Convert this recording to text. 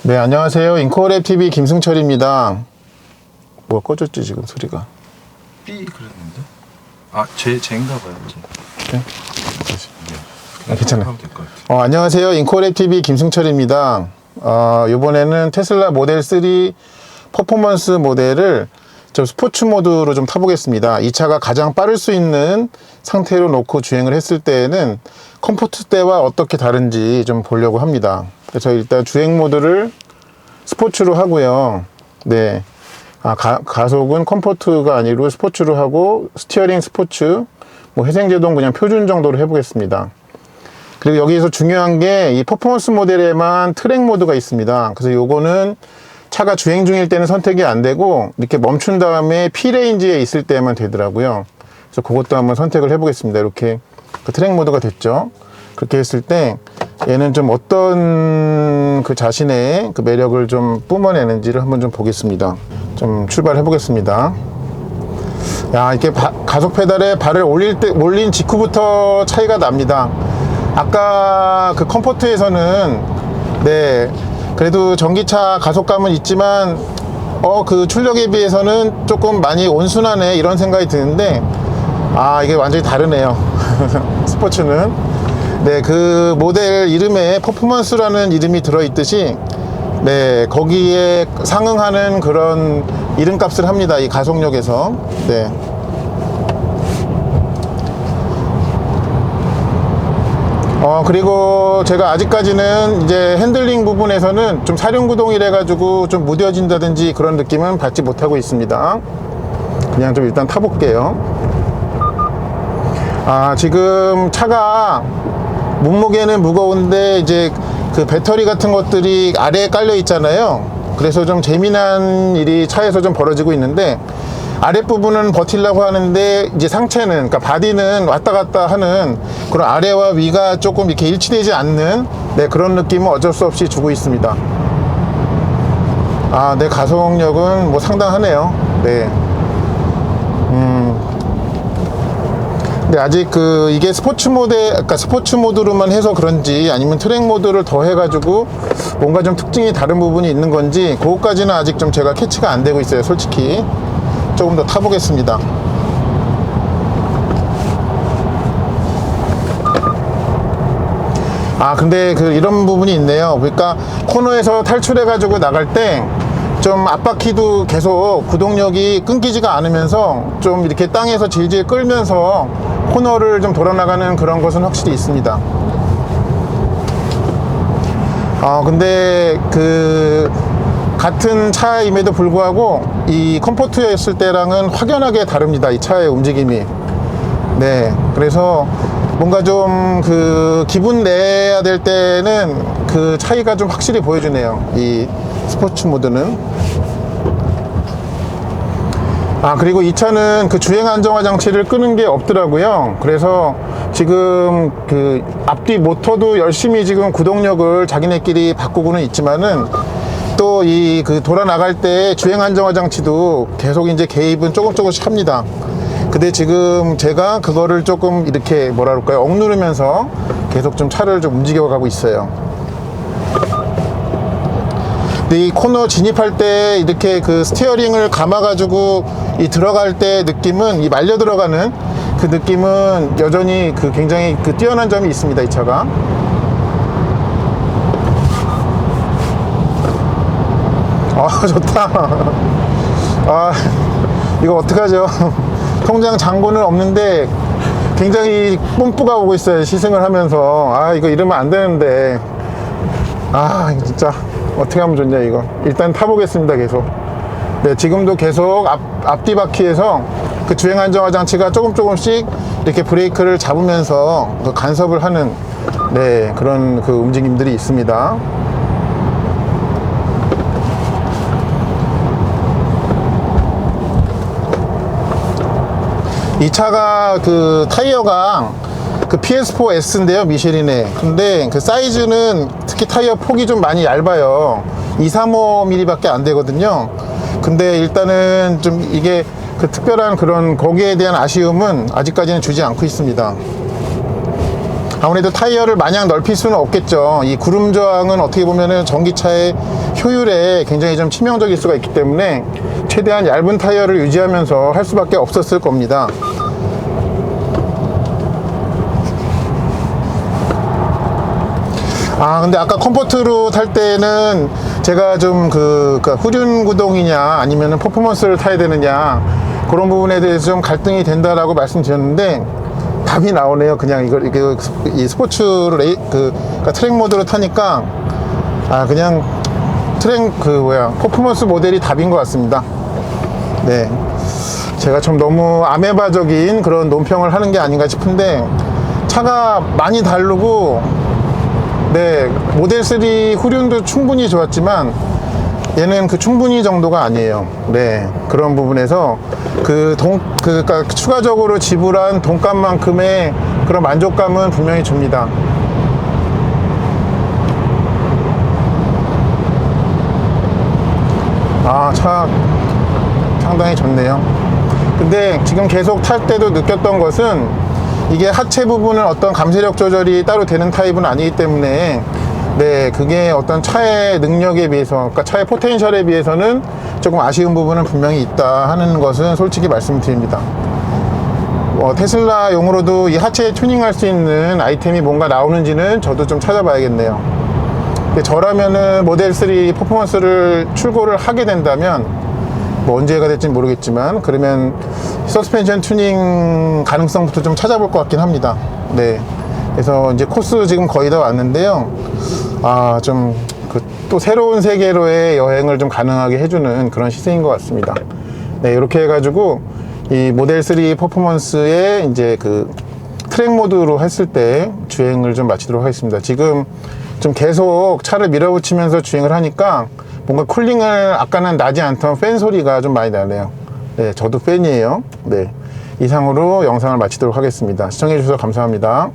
네, 안녕하세요. 인코랩TV 김승철입니다. 뭐가 꺼졌지, 지금 소리가? 삐 그랬는데? 아, 쟤인가 봐요, 쟤. 네? 괜찮아요. 하면 될 것 같아요. 안녕하세요. 인코랩TV 김승철입니다. 이번에는 테슬라 모델 3 퍼포먼스 모델을 좀 스포츠 모드로 좀 타보겠습니다. 이 차가 가장 빠를 수 있는 상태로 놓고 주행을 했을 때에는 컴포트 때와 어떻게 다른지 좀 보려고 합니다. 그래서 일단 주행 모드를 스포츠로 하고요. 네. 가속은 컴포트가 아니고 스포츠로 하고, 스티어링 스포츠, 뭐 회생제동 그냥 표준 정도로 해보겠습니다. 그리고 여기서 중요한 게 이 퍼포먼스 모델에만 트랙 모드가 있습니다. 그래서 요거는 차가 주행 중일 때는 선택이 안 되고, 이렇게 멈춘 다음에 P레인지에 있을 때만 되더라고요. 그래서 그것도 한번 선택을 해보겠습니다. 이렇게 그 트랙 모드가 됐죠. 그렇게 했을 때 얘는 좀 어떤 그 자신의 그 매력을 좀 뿜어내는지를 한번 좀 보겠습니다. 좀 출발해 보겠습니다. 야, 이렇게 가속 페달에 발을 올린 직후부터 차이가 납니다. 아까 그 컴포트에서는 네, 그래도 전기차 가속감은 있지만 그 출력에 비해서는 조금 많이 온순하네 이런 생각이 드는데, 이게 완전히 다르네요. 스포츠는. 네, 그 모델 이름에 퍼포먼스라는 이름이 들어있듯이, 네, 거기에 상응하는 그런 이름값을 합니다. 이 가속력에서. 네. 그리고 제가 아직까지는 이제 핸들링 부분에서는 좀 사륜구동이라 가지고 좀 무뎌진다든지 그런 느낌은 받지 못하고 있습니다. 그냥 좀 일단 타볼게요. 지금 차가 몸무게는 무거운데 이제 그 배터리 같은 것들이 아래에 깔려 있잖아요. 그래서 좀 재미난 일이 차에서 좀 벌어지고 있는데, 아랫부분은 버틸라고 하는데 이제 상체는, 그러니까 바디는 왔다 갔다 하는 그런 아래와 위가 조금 이렇게 일치되지 않는, 네, 그런 느낌은 어쩔 수 없이 주고 있습니다. 네, 가속력은 뭐 상당하네요. 네. 근데 아직 이게 스포츠 그러니까 스포츠 모드로만 해서 그런지, 아니면 트랙 모드를 더 해가지고 뭔가 좀 특징이 다른 부분이 있는 건지, 그것까지는 아직 좀 제가 캐치가 안 되고 있어요, 솔직히. 조금 더 타보겠습니다. 근데 이런 부분이 있네요. 그러니까 코너에서 탈출해가지고 나갈 때 좀 앞바퀴도 계속 구동력이 끊기지가 않으면서 좀 이렇게 땅에서 질질 끌면서 코너를 좀 돌아 나가는 그런 것은 확실히 있습니다. 근데 같은 차임에도 불구하고 이 컴포트였을 때랑은 확연하게 다릅니다. 이 차의 움직임이. 네, 그래서 뭔가 좀 기분 내야 될 때는 그 차이가 좀 확실히 보여주네요, 이 스포츠 모드는. 그리고 이 차는 주행 안정화 장치를 끄는 게 없더라고요. 그래서 지금 앞뒤 모터도 열심히 지금 구동력을 자기네끼리 바꾸고는 있지만은, 또 돌아 나갈 때 주행 안정화 장치도 계속 이제 개입은 조금씩 합니다. 근데 지금 제가 그거를 조금 이렇게 뭐라 그럴까요, 억누르면서 계속 좀 차를 좀 움직여 가고 있어요. 근데 이 코너 진입할 때 이렇게 스티어링을 감아 가지고 들어갈 때 느낌은, 이 말려 들어가는 그 느낌은 여전히 굉장히 뛰어난 점이 있습니다, 이 차가. 좋다. 이거 어떡하죠? 통장 잔고는 없는데 굉장히 뿜뿌가 오고 있어요, 시승을 하면서. 이거 이러면 안 되는데. 진짜 어떻게 하면 좋냐, 이거. 일단 타보겠습니다, 계속. 네, 지금도 계속 앞뒤 바퀴에서 주행 안정화 장치가 조금씩 이렇게 브레이크를 잡으면서 간섭을 하는, 네, 그런 움직임들이 있습니다. 이 차가 타이어가 PS4S인데요, 미쉐린의. 근데 사이즈는, 특히 타이어 폭이 좀 많이 얇아요. 235mm 밖에 안 되거든요. 근데 일단은 좀 이게 특별한 거기에 대한 아쉬움은 아직까지는 주지 않고 있습니다. 아무래도 타이어를 마냥 넓힐 수는 없겠죠. 이 구름 저항은 어떻게 보면은 전기차의 효율에 굉장히 좀 치명적일 수가 있기 때문에 최대한 얇은 타이어를 유지하면서 할 수밖에 없었을 겁니다. 근데 아까 컴포트로 탈 때는 제가 좀 그러니까 후륜 구동이냐 아니면은 퍼포먼스를 타야 되느냐 그런 부분에 대해서 좀 갈등이 된다라고 말씀드렸는데 답이 나오네요. 그냥 이 스포츠 그러니까 트랙 모드로 타니까 그냥 퍼포먼스 모델이 답인 것 같습니다. 네. 제가 좀 너무 아메바적인 그런 논평을 하는 게 아닌가 싶은데 차가 많이 다르고 네, 모델 3 후륜도 충분히 좋았지만 얘는 그 충분히 정도가 아니에요. 네, 그런 부분에서 그러니까 추가적으로 지불한 돈값만큼의 그런 만족감은 분명히 줍니다. 차 상당히 좋네요. 근데 지금 계속 탈 때도 느꼈던 것은 이게 하체 부분은 어떤 감쇄력 조절이 따로 되는 타입은 아니기 때문에 네, 그게 어떤 차의 능력에 비해서, 그러니까 차의 포텐셜에 비해서는 조금 아쉬운 부분은 분명히 있다 하는 것은 솔직히 말씀드립니다. 테슬라용으로도 이 하체에 튜닝할 수 있는 아이템이 뭔가 나오는지는 저도 좀 찾아봐야겠네요. 근데 저라면은 모델 3 퍼포먼스를 출고를 하게 된다면 뭐 언제가 될지 모르겠지만 그러면 서스펜션 튜닝 가능성부터 좀 찾아볼 것 같긴 합니다. 네. 그래서 이제 코스 지금 거의 다 왔는데요. 좀 또 새로운 세계로의 여행을 좀 가능하게 해주는 그런 시세인 것 같습니다. 네, 이렇게 해가지고 이 모델 3 퍼포먼스의 이제 그 트랙 모드로 했을 때 주행을 좀 마치도록 하겠습니다. 지금 좀 계속 차를 밀어붙이면서 주행을 하니까 뭔가 쿨링을 아까는 나지 않던 팬 소리가 좀 많이 나네요. 네, 저도 팬이에요. 네, 이상으로 영상을 마치도록 하겠습니다. 시청해 주셔서 감사합니다.